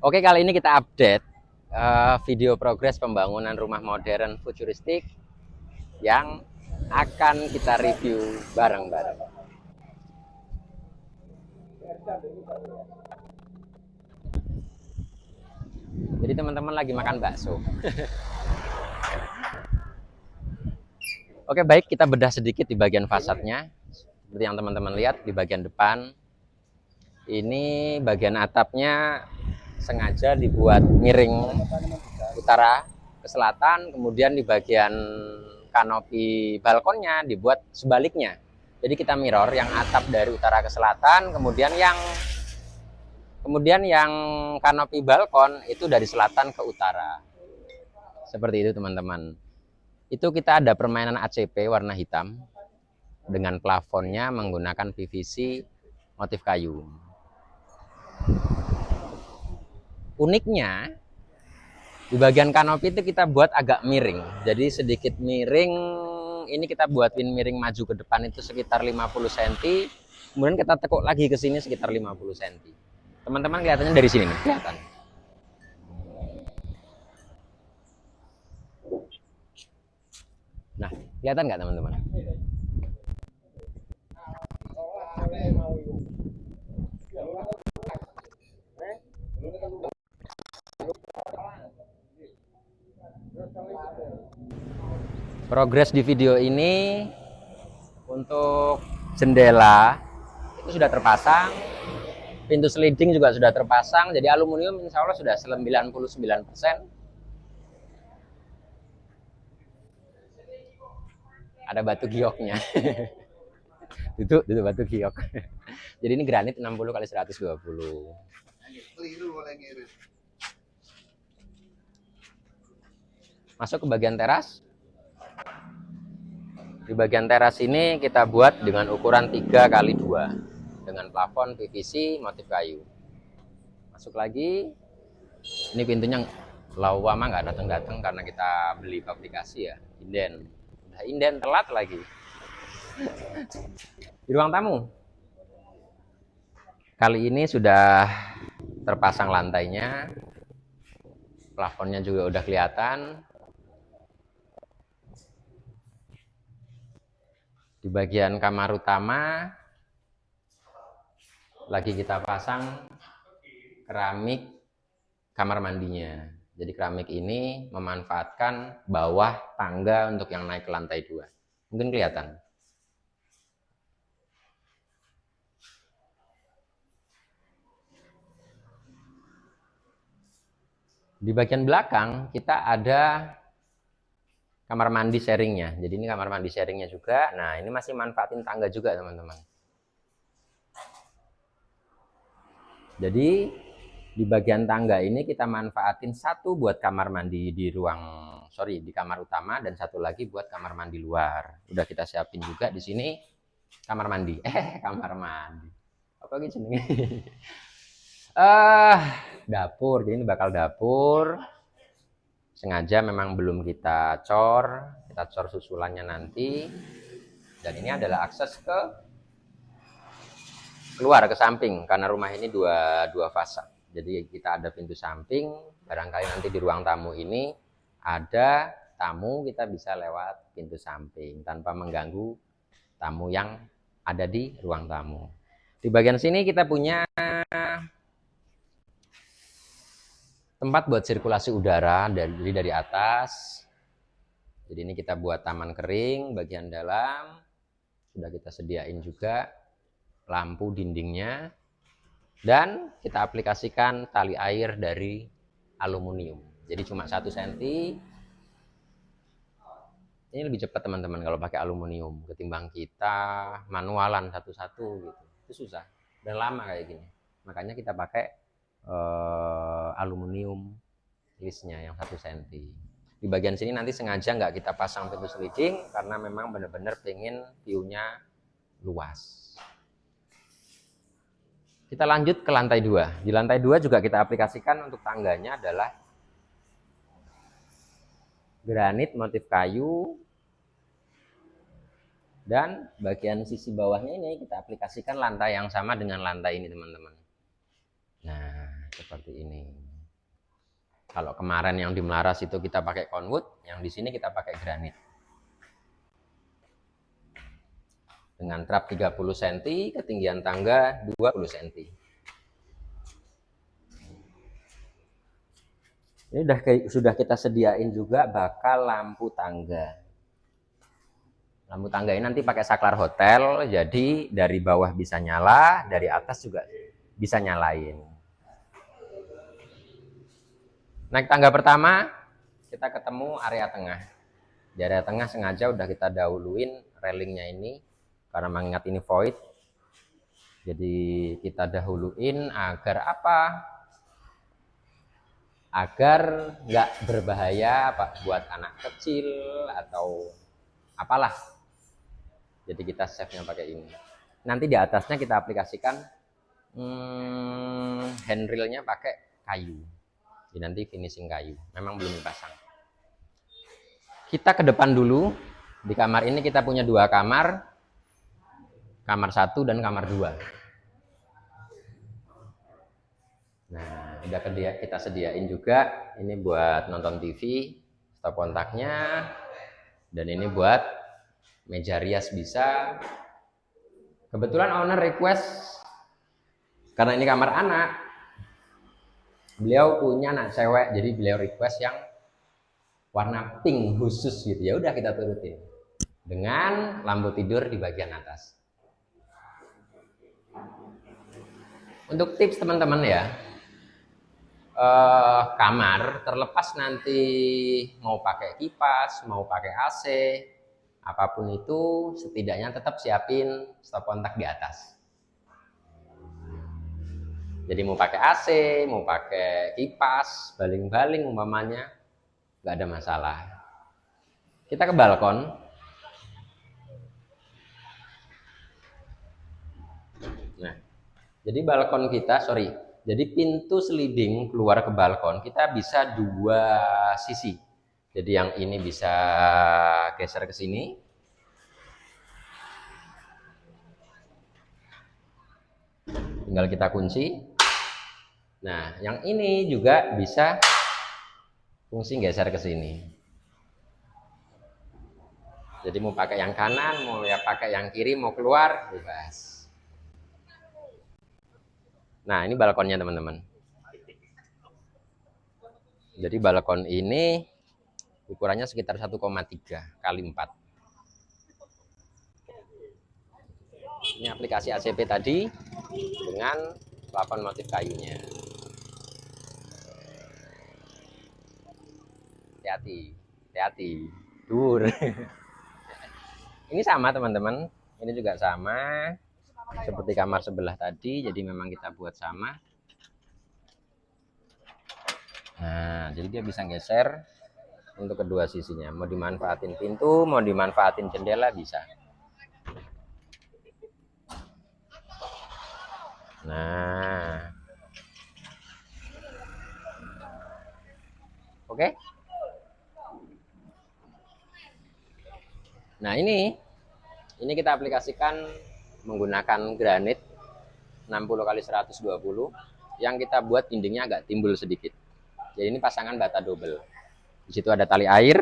Oke, kali ini kita update video progres pembangunan rumah modern futuristik yang akan kita review bareng-bareng. Jadi teman-teman lagi makan bakso. Oke, baik, kita bedah sedikit di bagian fasadnya. Seperti yang teman-teman lihat di bagian depan, ini bagian atapnya sengaja dibuat miring utara ke selatan, kemudian di bagian kanopi balkonnya dibuat sebaliknya. Jadi kita mirror yang atap dari utara ke selatan, kemudian yang kanopi balkon itu dari selatan ke utara. Seperti itu teman-teman. Itu kita ada permainan ACP warna hitam dengan plafonnya menggunakan PVC motif kayu. Uniknya di bagian kanopi itu kita buat agak miring. Jadi sedikit miring, ini kita buatin miring maju ke depan itu sekitar 50 cm. Kemudian kita tekuk lagi ke sini sekitar 50 cm. Teman-teman kelihatannya dari sini nih, kelihatan. Nah, kelihatan nggak teman-teman? Progres di video ini untuk jendela itu sudah terpasang, pintu sliding juga sudah terpasang, jadi aluminium insya Allah sudah 99%. Ada batu gioknya. Duduk batu giok. Jadi ini granit 60 kali 120. Masuk ke bagian teras. Di bagian teras ini kita buat dengan ukuran 3 kali 2 dengan plafon PVC motif kayu. Masuk lagi. Ini pintunya lama nggak datang-datang karena kita beli aplikasi ya, inden. Udah inden telat lagi. Di ruang tamu. Kali ini sudah terpasang lantainya. Plafonnya juga udah kelihatan. Di bagian kamar utama lagi kita pasang keramik kamar mandinya. Jadi keramik ini memanfaatkan bawah tangga untuk yang naik ke lantai 2. Mungkin kelihatan. Di bagian belakang kita ada kamar mandi sharingnya. Jadi ini kamar mandi sharingnya juga. Nah, ini masih manfaatin tangga juga teman-teman. Jadi di bagian tangga ini kita manfaatin satu buat kamar mandi di kamar utama dan satu lagi buat kamar mandi luar. Udah kita siapin juga di sini kamar mandi. Kamar mandi. Apa gitu nih? Dapur. Jadi ini bakal dapur. Sengaja memang belum kita cor susulannya nanti. Dan ini adalah akses keluar ke samping karena rumah ini dua fasad. Jadi kita ada pintu samping, barangkali nanti di ruang tamu ini ada tamu, kita bisa lewat pintu samping tanpa mengganggu tamu yang ada di ruang tamu. Di bagian sini kita punya tempat buat sirkulasi udara dari atas. Jadi ini kita buat taman kering bagian dalam. Sudah kita sediain juga lampu dindingnya. Dan kita aplikasikan tali air dari aluminium. Jadi cuma 1 cm. Ini lebih cepat teman-teman kalau pakai aluminium ketimbang kita manualan satu-satu gitu. Itu susah dan lama kayak gini. Makanya kita pakai aluminium listnya yang 1 cm. Di bagian sini nanti sengaja nggak kita pasang pintu sliding karena memang benar-benar pengen view-nya luas. Kita lanjut ke lantai 2. Di lantai 2 juga kita aplikasikan untuk tangganya adalah granit motif kayu. Dan bagian sisi bawahnya ini kita aplikasikan lantai yang sama dengan lantai ini teman-teman. Nah, seperti ini. Kalau kemarin yang di Melaras itu kita pakai conwood, yang di sini kita pakai granit. Dengan trap 30 cm, ketinggian tangga 20 cm. Ini sudah kita sediain juga bakal lampu tangga. Lampu tangga ini nanti pakai saklar hotel, jadi dari bawah bisa nyala, dari atas juga bisa nyalain. Naik tangga pertama, kita ketemu area tengah. Di area tengah sengaja udah kita dahuluin railingnya ini, karena mengingat ini void. Jadi kita dahuluin agar apa? Agar nggak berbahaya buat anak kecil atau apalah. Jadi kita save-nya pakai ini. Nanti di atasnya kita aplikasikan handrailnya pakai kayu. Jadi nanti finishing kayu. Memang belum dipasang. Kita ke depan dulu. Di kamar ini kita punya 2 kamar. Kamar 1 dan kamar 2. Nah, udah kita sediain juga. Ini buat nonton TV, stop kontaknya. Dan ini buat meja rias bisa. Kebetulan owner request, karena ini kamar anak, beliau punya anak cewek, jadi beliau request yang warna pink khusus gitu. Ya udah kita turutin dengan lampu tidur di bagian atas. Untuk tips teman-teman ya, kamar terlepas nanti mau pakai kipas, mau pakai AC, apapun itu setidaknya tetap siapin stop kontak di atas. Jadi mau pakai AC, mau pakai kipas, baling-baling umpamanya, nggak ada masalah. Kita ke balkon. Nah, jadi balkon kita, jadi pintu sliding keluar ke balkon kita bisa 2 sisi. Jadi yang ini bisa geser ke sini. Tinggal kita kunci. Nah, yang ini juga bisa fungsi geser ke sini. Jadi mau pakai yang kanan, mau ya pakai yang kiri, mau keluar, bebas. Nah, ini balkonnya teman-teman. Jadi balkon ini ukurannya sekitar 1,3 kali 4. Ini aplikasi ACP tadi dengan plafon motif kayunya. Hati-hati, dur. Ini sama teman-teman, ini juga sama seperti kamar sebelah tadi, jadi memang kita buat sama. Nah, jadi dia bisa geser untuk kedua sisinya. Mau dimanfaatin pintu, mau dimanfaatin jendela bisa. Nah, oke. Nah ini kita aplikasikan menggunakan granit 60 kali 120 yang kita buat dindingnya agak timbul sedikit. Jadi ini pasangan bata double. Di situ ada tali air.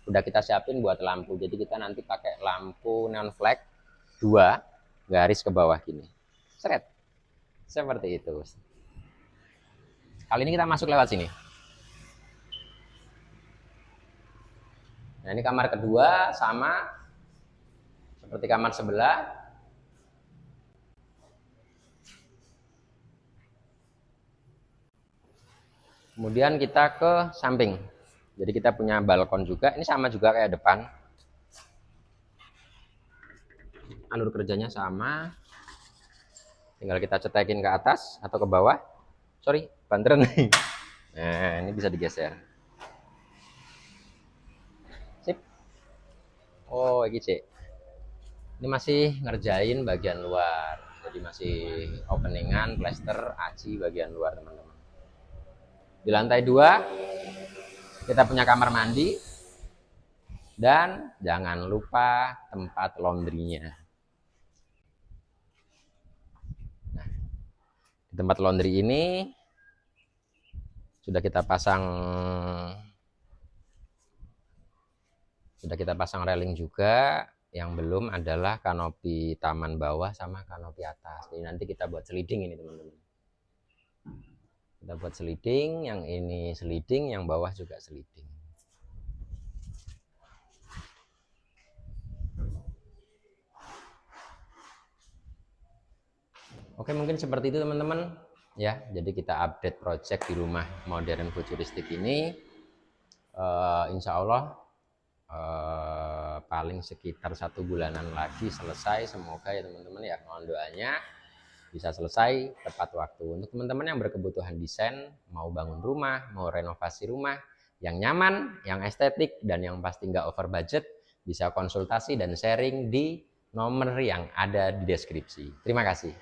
Udah kita siapin buat lampu. Jadi kita nanti pakai lampu neon flag 2 garis ke bawah gini. Seret. Seperti itu. Kali ini kita masuk lewat sini. Nah ini kamar kedua sama seperti kamar sebelah. Kemudian kita ke samping. Jadi kita punya balkon juga. Ini sama juga kayak depan. Alur kerjanya sama. Tinggal kita cetekin ke atas atau ke bawah. Sorry, banteran nih. Nah ini bisa digeser. Sip. Oh ini cek. Ini masih ngerjain bagian luar. Jadi masih openingan, plester, aci bagian luar teman-teman. Di lantai 2 kita punya kamar mandi. Dan jangan lupa tempat laundrynya. Nah, di Tempat laundry ini sudah kita pasang railing juga. Yang belum adalah kanopi taman bawah sama kanopi atas. Jadi nanti kita buat sliding ini teman-teman. Kita buat sliding, yang ini sliding, yang bawah juga sliding. Oke, mungkin seperti itu teman-teman ya. Jadi kita update project di rumah modern futuristik ini. Insya Allah paling sekitar 1 bulanan lagi selesai. Semoga ya teman-teman ya, mohon doanya bisa selesai tepat waktu. Untuk teman-teman yang berkebutuhan desain, mau bangun rumah, mau renovasi rumah yang nyaman, yang estetik, dan yang pasti nggak over budget, bisa konsultasi dan sharing di nomor yang ada di deskripsi. Terima kasih.